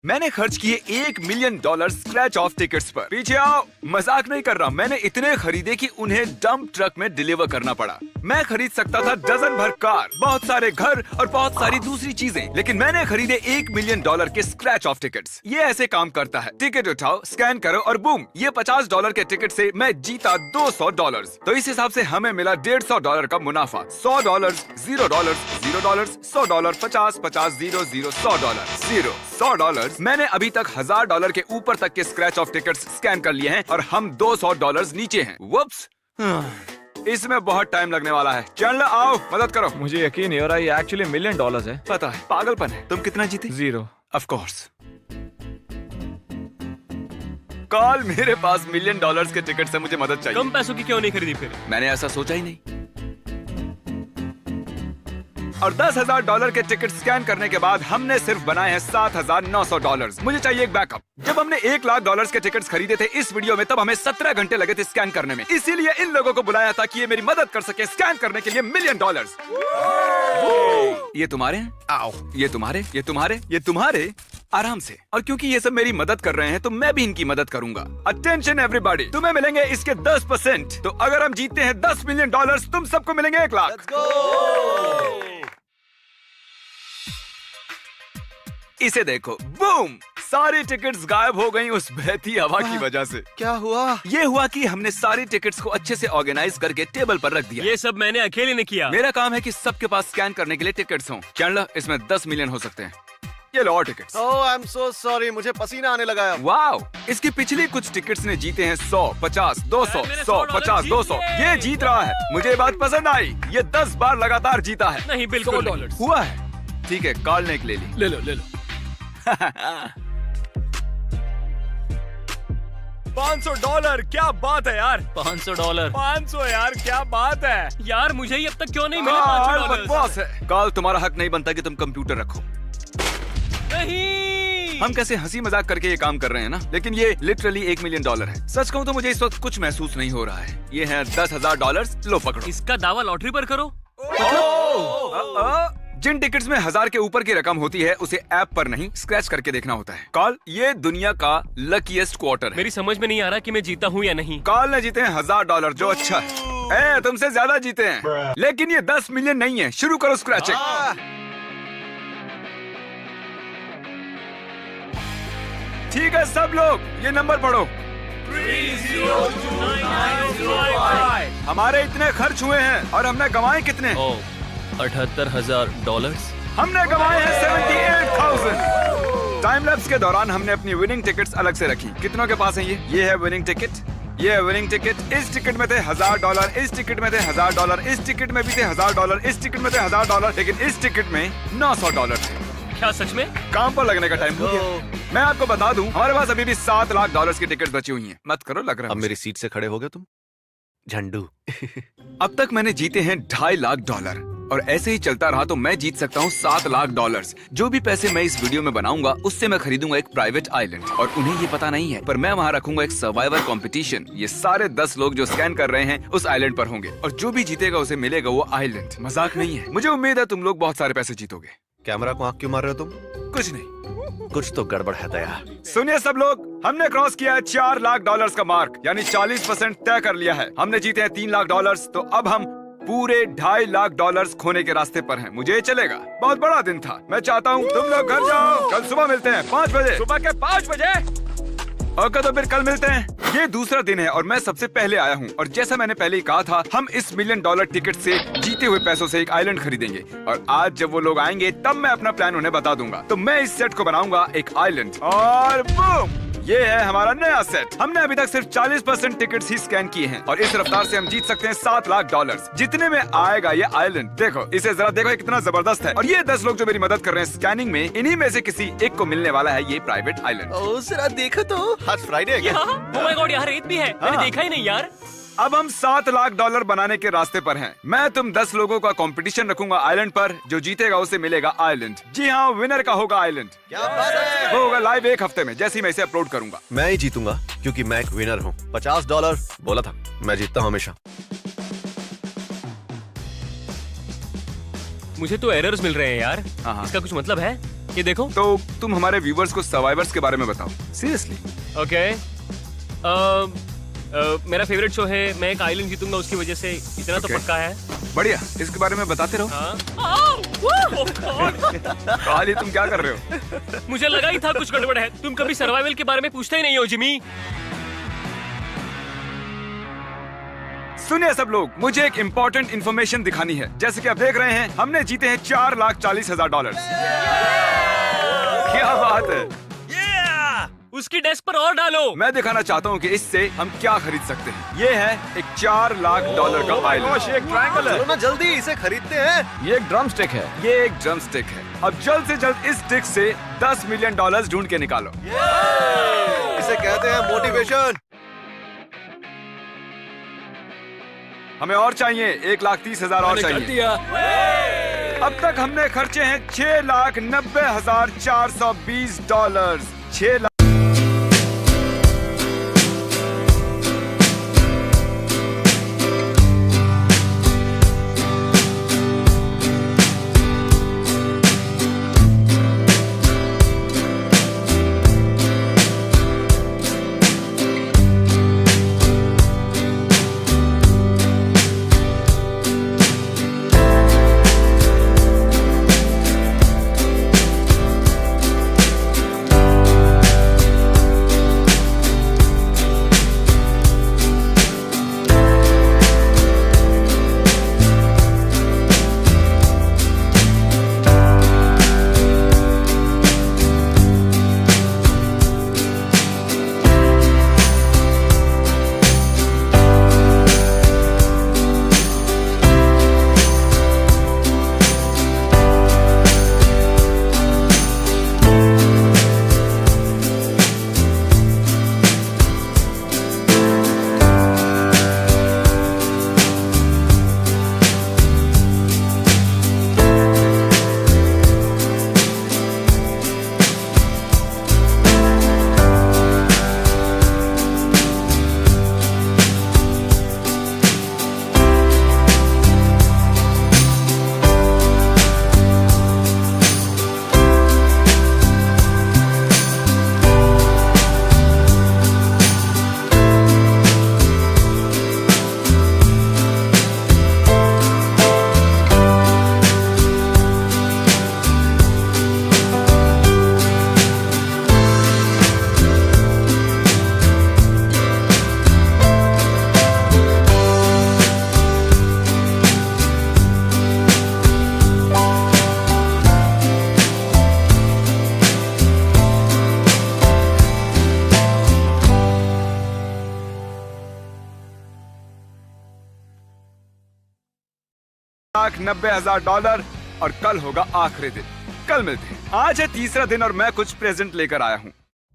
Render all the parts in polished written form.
मैंने खर्च किए $1 मिलियन स्क्रैच ऑफ टिकट्स पर। पीछे आओ, मजाक नहीं कर रहा। मैंने इतने खरीदे कि उन्हें डंप ट्रक में डिलीवर करना पड़ा। मैं खरीद सकता था डजन भर कार, बहुत सारे घर और बहुत सारी दूसरी चीजें, लेकिन मैंने खरीदे $1 मिलियन के स्क्रैच ऑफ टिकट्स। ये ऐसे काम करता है, टिकट उठाओ, स्कैन करो और बूम, ये $50 के टिकट से मैं जीता $200। तो इस हिसाब से हमें मिला $150 का मुनाफा। $100, $0, $0, $100, 50, 50, 0, 0, $100, 0, $100। मैंने अभी तक $1000 के ऊपर तक के स्क्रैच ऑफ टिकट्स स्कैन कर लिए हैं और हम $200 नीचे हैं। वुप्स, इसमें बहुत टाइम लगने वाला है। चैंडलर आओ, मदद करो। मुझे यकीन नहीं हो रहा, ये एक्चुअली $1 मिलियन है। पता है, पागलपन है। तुम कितना जीते? 0। Of course. कॉल, मेरे पास $1 मिलियन के टिकट से मुझे मदद चाहिए। कम पैसों की क्यों नहीं खरीदी फिर? मैंने ऐसा सोचा ही नहीं। और $10,000 के टिकट स्कैन करने के बाद हमने सिर्फ बनाए हैं $7,900। मुझे चाहिए एक बैकअप। जब हमने $1,00,000 के टिकट्स खरीदे थे इस वीडियो में, तब हमें 17 घंटे लगे थे स्कैन करने में। इसीलिए इन लोगों को बुलाया था कि ये मेरी मदद कर सके स्कैन करने के लिए $1 मिलियन। ये तुम्हारे हैं? आओ, ये तुम्हारे, ये तुम्हारे, ये तुम्हारे। आराम से। और क्योंकि ये सब मेरी मदद कर रहे हैं तो मैं भी इनकी मदद करूंगा। अटेंशन एवरीबॉडी, तुम्हें मिलेंगे इसके 10%। तो अगर हम जीतते हैं $10 मिलियन, तुम सबको मिलेंगे 1 लाख। इसे देखो, बूम, सारी टिकट्स गायब हो गई उस बहती हवा की वजह से। क्या हुआ? ये हुआ कि हमने सारी टिकट्स को अच्छे से ऑर्गेनाइज करके टेबल पर रख दिया। ये सब मैंने अकेले ने किया। मेरा काम है कि सबके पास स्कैन करने के लिए टिकट्स हों। चैंडलर, इसमें 10 मिलियन हो सकते हैं। ये लो और tickets. Oh, I am so sorry, मुझे पसीना आने लगा है। वाओ, इसकी पिछली कुछ टिकट्स ने जीते हैं 100, 50, 200, 100, 50, 200। ये जीत रहा है। मुझे ये बात पसंद आई। ये 10 बार लगातार जीता है। नहीं, बिल्कुल $100 हुआ है। ठीक है, कॉल ने एक ले ली। ले लो, ले लो। $500, क्या बात है यार। $500 500 यार, क्या बात है यार। मुझे ही अब तक क्यों नहीं मिले कॉल $500? बकवास है। कॉल, तुम्हारा हक नहीं बनता कि तुम कंप्यूटर रखो। नहीं, हम कैसे हंसी मजाक करके ये काम कर रहे हैं ना, लेकिन ये लिटरली $1 मिलियन है। सच कहूँ तो मुझे इस वक्त कुछ महसूस नहीं हो रहा है। ये है $10,000। लो पकड़ो। इसका दावा लॉटरी पर करो। जिन टिकट्स में 1000 के ऊपर की रकम होती है उसे ऐप पर नहीं, स्क्रैच करके देखना होता है। कॉल, ये दुनिया का लकीएस्ट क्वार्टर है। मेरी समझ में नहीं आ रहा कि मैं जीता हूँ या नहीं। कॉल ने जीते हैं $1000, जो अच्छा है। तुमसे ज्यादा जीते हैं, लेकिन ये 10 मिलियन नहीं है। शुरू करो स्क्रैचिंग। ठीक है सब लोग, ये नंबर पढ़ो। 3029905। हमारे इतने खर्च हुए हैं और हमने कमाए कितने? $78,000। हमने कमाए हैं 78,000। टाइम लैप्स के दौरान हमने अपनी विनिंग टिकट्स अलग से रखी। कितनों के पास है ये है विनिंग टिकट, ये है विनिंग टिकट। इस टिकट में थे $1000, इस टिकट में थे $1000, इस टिकट में भी थे $1000, इस टिकट में थे $1000, लेकिन इस टिकट में $900 थे। क्या सच में? काम पर लगने का टाइम हो गया। मैं आपको बता दूं, हमारे पास अभी भी $7 लाख की टिकट बची हुई हैं। मत करो, लग रहा है। अब मेरी सीट से खड़े हो गए तुम, झंडू। अब तक मैंने जीते हैं $2.5 लाख और ऐसे ही चलता रहा तो मैं जीत सकता हूँ $7 लाख। जो भी पैसे मैं इस वीडियो में बनाऊंगा उससे मैं खरीदूंगा एक प्राइवेट आइलैंड, और उन्हें ये पता नहीं है, पर मैं वहाँ रखूंगा एक सर्वाइवल कंपटीशन। ये सारे 10 लोग जो स्कैन कर रहे हैं उस आइलैंड पर होंगे, और जो भी जीतेगा उसे मिलेगा वो आइलैंड। मजाक नहीं है। मुझे उम्मीद है तुम लोग बहुत सारे पैसे जीतोगे। कैमरा को आंख क्यों मार रहे हो तुम? कुछ नहीं, कुछ तो गड़बड़ है दया। सुनिए सब लोग, हमने क्रॉस किया है $4 लाख का मार्क, यानी 40% तय कर लिया है। हमने जीते हैं $3 लाख, तो अब हम पूरे $2.5 लाख खोने के रास्ते पर हैं। मुझे चलेगा, बहुत बड़ा दिन था। मैं चाहता हूँ तुम लोग घर जाओ। कल सुबह मिलते हैं 5 बजे। सुबह के 5 बजे? ओके, तो फिर कल मिलते हैं। ये दूसरा दिन है और मैं सबसे पहले आया हूँ, और जैसा मैंने पहले ही कहा था, हम इस $1 मिलियन टिकट से जीते हुए पैसों से एक आइलैंड खरीदेंगे। और आज जब वो लोग आएंगे तब मैं अपना प्लान उन्हें बता दूंगा। तो मैं इस सेट को बनाऊंगा एक आइलैंड, और बूम, ये है हमारा नया सेट। हमने अभी तक सिर्फ 40% टिकट्स ही स्कैन किए हैं, और इस रफ्तार से हम जीत सकते हैं $7 लाख। जितने में आएगा ये आइलैंड। देखो इसे जरा देखो, ये कितना जबरदस्त है। और ये 10 लोग जो मेरी मदद कर रहे हैं स्कैनिंग में, इन्हीं में से किसी एक को मिलने वाला है ये प्राइवेट आइलैंड। ओ जरा देखो तो, आज फ्राइडे है क्या? ओह माय गॉड, यहाँ रेत भी है। मैंने देखा ही नहीं यार। अब हम $7 लाख बनाने के रास्ते पर हैं। मैं तुम 10 लोगों का कंपटीशन रखूंगा आइलैंड पर। जो जीतेगा उसे मिलेगा आइलैंड। जी हाँ, विनर का होगा आइलैंड। क्या बात है? वो होगा लाइव 1 हफ्ते में, जैसे ही मैं इसे अपलोड करूंगा। मैं ही जीतूंगा क्योंकि मैं एक विनर हूँ। $50 बोला था, मैं जीतता हूँ हमेशा। मुझे तो एरर्स मिल रहे हैं यार। हाँ। इसका कुछ मतलब है? ये देखो। तो तुम हमारे व्यूवर्स को सर्वाइवर्स के बारे में बताओ, सीरियसली। ओके। मेरा फेवरेट शो है, मैं एक आइलैंड जीतूंगा उसकी वजह से, इतना तो Okay. पक्का है। बढ़िया, इसके बारे में बताते रहो। हाँ। Oh God! काली, तुम क्या कर रहे हो? मुझे लगा ही था कुछ गड़बड़ है। तुम कभी सर्वाइवल के बारे में पूछते ही नहीं हो जिमी। सुनिए सब लोग, मुझे एक इम्पोर्टेंट इन्फॉर्मेशन दिखानी है। जैसे कि आप देख रहे हैं, हमने जीते हैं $4,40,000। क्या बात है। उसकी डेस्क पर और डालो। मैं दिखाना चाहता हूँ कि इससे हम क्या खरीद सकते हैं। ये है एक $4 लाख का आइलैंड। एक ट्रायंगल है। चलो ना जल्दी इसे खरीदते हैं। ये एक ड्रम स्टिक है। ये एक ड्रम स्टिक है। अब जल्द से जल्द इस स्टिक से $10 मिलियन ढूंढ के निकालो। इसे कहते हैं मोटिवेशन। हमें और चाहिए 1,30,000 और चाहिए। अब तक हमने खर्चे हैं $6,90,420। 6 लाख। $1,90,000 और कल होगा आखिरी दिन। कल मिलते हैं। आज है तीसरा दिन और मैं कुछ प्रेजेंट लेकर आया हूँ।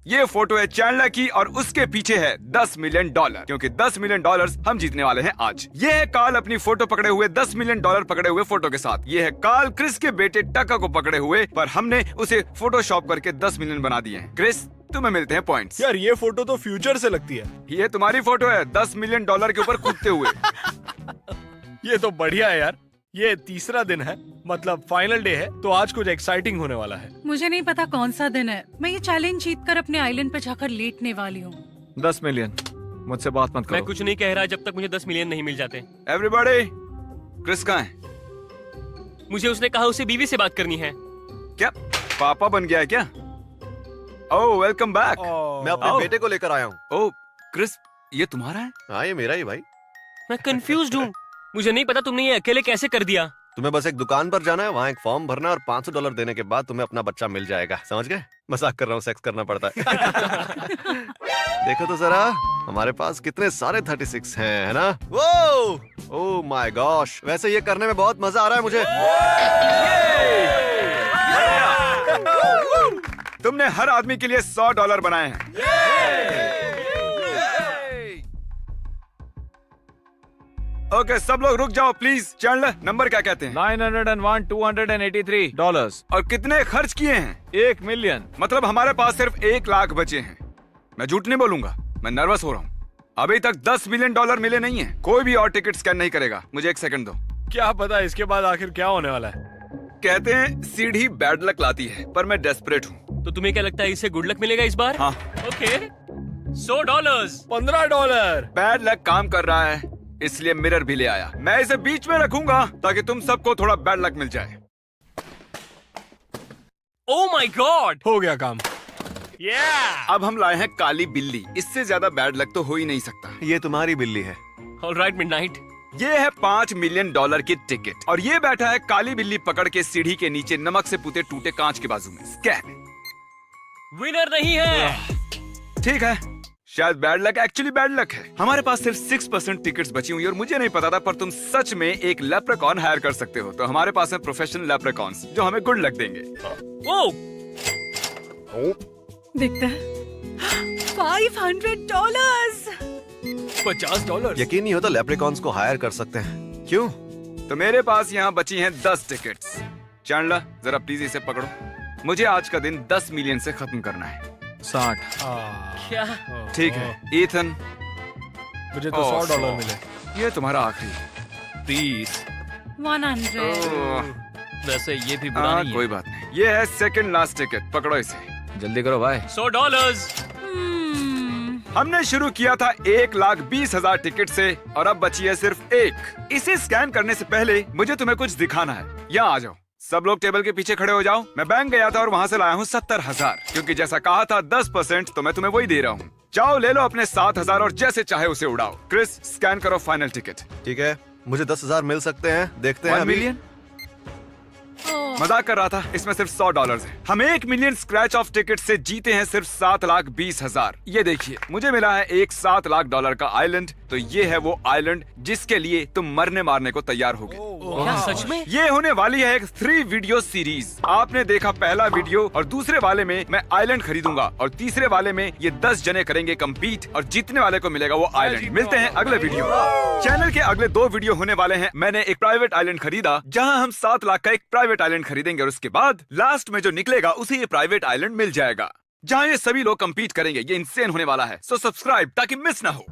ये फोटो है चैंडलर की और उसके पीछे है $10 मिलियन, क्योंकि $10 मिलियन हम जीतने वाले हैं आज। ये है कार्ल अपनी फोटो पकड़े हुए $10 मिलियन पकड़े हुए फोटो के साथ। ये है कार्ल क्रिस के बेटे टका को पकड़े हुए, पर हमने उसे फोटोशॉप करके 10 मिलियन बना दिए हैं। क्रिस, तुम्हें मिलते हैं पॉइंट्स। यार ये फोटो तो फ्यूचर से लगती है। ये तुम्हारी फोटो है $10 मिलियन के ऊपर कूदते हुए। ये तो बढ़िया है यार। ये तीसरा दिन है, मतलब फाइनल डे है, तो आज कुछ एक्साइटिंग होने वाला है। मुझे नहीं पता कौन सा दिन है। मैं ये चैलेंज जीतकर अपने आइलैंड पे जाकर लेटने वाली हूँ। 10 मिलियन। मुझसे बात मत मैं करो। कुछ नहीं कह रहा जब तक मुझे 10 मिलियन नहीं मिल जाते। एवरीबॉडी, क्रिस कहाँ है? मुझे उसने कहा उसे बीवी से बात करनी है। क्या पापा बन गया है क्या? ओह, वेलकम बैक। मैं अपने बेटे को लेकर आया हूँ। ओह क्रिस, ये तुम्हारा है? हाँ, ये मेरा ही भाई। मैं कंफ्यूज्ड हूँ। मुझे नहीं पता तुमने ये अकेले कैसे कर दिया। तुम्हें बस एक दुकान पर जाना है, वहाँ एक फॉर्म भरना है और $500 देने के बाद तुम्हें अपना बच्चा मिल जाएगा। समझ गए? मजाक कर रहा हूँ, सेक्स करना पड़ता है। देखो तो जरा, हमारे पास कितने सारे 36 हैं, है ना? वो ओह माय गॉश, वैसे ये करने में बहुत मजा आ रहा है मुझे। तुमने हर आदमी के लिए $100 बनाए हैं। ओके, सब लोग रुक जाओ प्लीज। चैंडलर, नंबर क्या कहते हैं? 901 $283। और कितने खर्च किए हैं? 1 मिलियन। मतलब हमारे पास सिर्फ 1 लाख बचे हैं। मैं झूठ नहीं बोलूंगा, मैं नर्वस हो रहा हूँ। अभी तक $10 मिलियन मिले नहीं है। कोई भी और टिकट स्कैन नहीं करेगा। मुझे 1 सेकंड दो। क्या पता इसके बाद आखिर क्या होने वाला है। कहते हैं सीढ़ी बैड लक लाती है, पर मैं डेस्परेट हूँ। तो तुम्हें क्या लगता है इसे गुड लक मिलेगा इस बार? हाँ। ओके, $100। $15। बैड लक काम कर रहा है, इसलिए मिरर भी ले आया। मैं इसे बीच में रखूंगा ताकि तुम सबको थोड़ा बैड लक मिल जाए। Oh my God! हो गया काम। अब हम लाए हैं काली बिल्ली। इससे ज्यादा बैड लक तो हो ही नहीं सकता। ये तुम्हारी बिल्ली है। Alright midnight. ये है $5 मिलियन की टिकट और ये बैठा है काली बिल्ली पकड़ के सीढ़ी के नीचे नमक से पुते टूटे कांच के बाजू में। स्कैन। विनर नहीं है। ठीक है, शायद bad luck actually bad luck है। हमारे पास सिर्फ 6% टिकट्स बची हुई और मुझे नहीं पता था, पर तुम सच में एक लेप्रेकॉन हायर कर सकते हो। तो हमारे पास है प्रोफेशनल लेप्रेकॉन्स जो हमें गुड लक देंगे। ओह, देखते हैं। $500। $50। यकीन नहीं होता लेप्रिकॉन्स को हायर कर सकते हैं। क्यों? तो मेरे पास यहाँ बची हैं 10 टिकट्स। चैंडलर, जरा प्लीज इसे पकड़ो। मुझे आज का दिन 10 मिलियन से खत्म करना है। 60। क्या? ठीक है, ईथन। मुझे तो $100 मिले। ये तुम्हारा आखिरी। 30। 100। वैसे ये भी बुरा नहीं है। कोई बात नहीं। ये है सेकंड लास्ट टिकट, पकड़ो इसे। जल्दी करो भाई। $100। हमने शुरू किया था 1,20,000 टिकट से और अब बची है सिर्फ एक। इसे स्कैन करने से पहले मुझे तुम्हें कुछ दिखाना है। यहाँ आ जाओ, सब लोग टेबल के पीछे खड़े हो जाओ। मैं बैंक गया था और वहाँ से लाया हूँ 70,000, क्योंकि जैसा कहा था 10%, तो मैं तुम्हें वही दे रहा हूँ। जाओ ले लो अपने 7,000 और जैसे चाहे उसे उड़ाओ। क्रिस, स्कैन करो फाइनल टिकट। ठीक है, मुझे 10,000 मिल सकते हैं। देखते हैं 1 अभी। मिलियन? मजाक कर रहा था, इसमें सिर्फ $100 है। हम 1 मिलियन स्क्रैच ऑफ टिकट से जीते हैं सिर्फ 7,20,000। ये देखिए, मुझे मिला है एक $7 लाख का आइलैंड। तो ये है वो आइलैंड जिसके लिए तुम मरने मारने को तैयार होगे। क्या सच में? ये होने वाली है एक 3 वीडियो सीरीज। आपने देखा पहला वीडियो, और दूसरे वाले में मैं आइलैंड खरीदूंगा और तीसरे वाले में ये 10 जने करेंगे कंपीट और जीतने वाले को मिलेगा वो आइलैंड। मिलते हैं अगले वीडियो। चैनल के अगले 2 वीडियो होने वाले हैं। मैंने एक प्राइवेट आइलैंड खरीदा जहां हम 7 लाख का एक प्राइवेट आइलैंड खरीदेंगे और उसके बाद लास्ट में जो निकलेगा उसे ये प्राइवेट आइलैंड मिल जाएगा जहां ये सभी लोग कंपीट करेंगे। ये इंसेन होने वाला है। सो सब्सक्राइब ताकि मिस ना हो।